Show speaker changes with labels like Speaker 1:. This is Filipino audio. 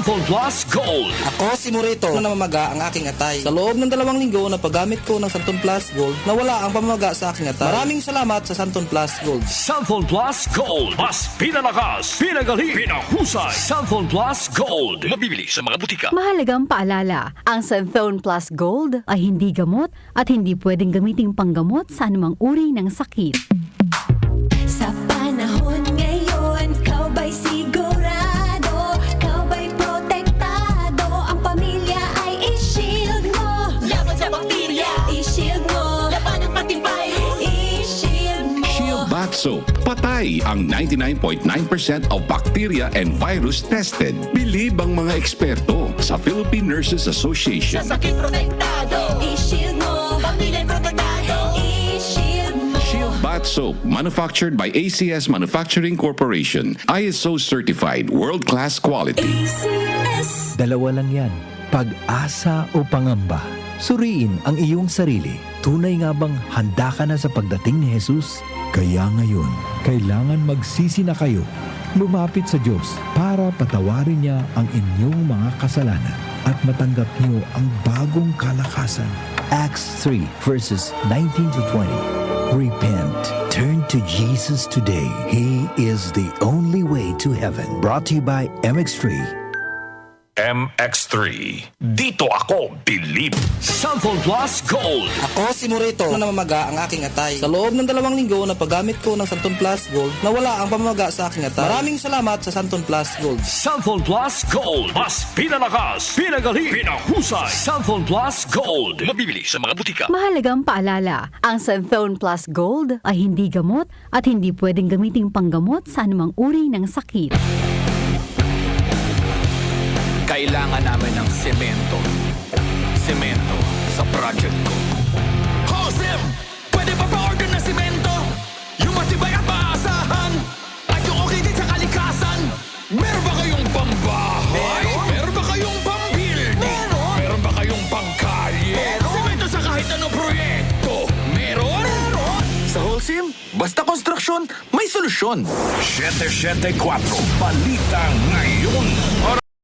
Speaker 1: Cellphone Plus Gold.
Speaker 2: Ako si Morito na namamaga ang aking atay. Sa loob ng 2 linggo na paggamit ko ng Santon Plus Gold, nawala ang pamamaga sa aking atay. Maraming salamat sa Santon Plus Gold.
Speaker 1: Cellphone Plus Gold. Mas pinalakas, pinagaling, pinahusay. Cellphone Plus Gold. Mabibili sa mga butika.
Speaker 3: Mahalagang paalala, ang Santhone Plus Gold ay hindi gamot at hindi pwedeng gamiting panggamot sa anumang uri ng sakit.
Speaker 4: Sa panahon ngayon, kau ba'y sigurado? Kau ba'y protektado? Ang pamilya ay i-shield mo. Laban sa bakterya, i-shield mo. Laban ng pating virus, i-shield mo.
Speaker 5: Shield Bath Soap. Patay ang 99.9% of bacteria and virus tested. Bilib ang mga eksperto sa Philippine Nurses Association.
Speaker 4: Sa sakit protektado, i-shield mo. Pamilya protektado, i-shield mo.
Speaker 5: Shield Bath Soap, manufactured by ACS Manufacturing Corporation. ISO certified, world-class quality.
Speaker 4: ACS.
Speaker 6: Dalawa lang yan, pag-asa o pangamba. Suriin ang iyong sarili. Tunay nga bang handa ka na sa pagdating ni Jesus? Kaya ngayon, kailangan magsisi na kayo. Lumapit sa Diyos para patawarin niya ang inyong mga kasalanan at matanggap niyo ang bagong kalakasan. Acts 3 verses 19 to 20. Repent. Turn to Jesus today. He is the only way to heaven. Brought to you by MX3.
Speaker 1: MX3. Dito ako bilib. Cellphone Plus Gold.
Speaker 2: Ako si Morito na namamaga ang aking atay. Sa loob ng 2 linggo na paggamit ko ng Santon Plus Gold, nawala ang pamamaga sa aking atay. Maraming salamat sa Santon Plus Gold.
Speaker 1: Cellphone Plus Gold. Mas pinalakas, pinagaling, pinahusay. Cellphone Plus Gold. Mabibili sa mga butika.
Speaker 3: Mahalagang paalala, ang Santhone Plus Gold ay hindi gamot at hindi pwedeng gamiting panggamot sa anumang uri ng sakit.
Speaker 7: Kailangan namin ng semento. Semento sa project ko. Josem! Pwede ba pa-order na semento? Yung matibay at maasahan? At yung okay din sa kalikasan? Meron ba kayong pambahay? Meron ba kayong pambuilding? Meron ba kayong pangkalye? Semento sa kahit anong proyekto? Meron? Sa Holcim, basta konstruksyon, may solusyon.
Speaker 1: 774. Balita ngayon.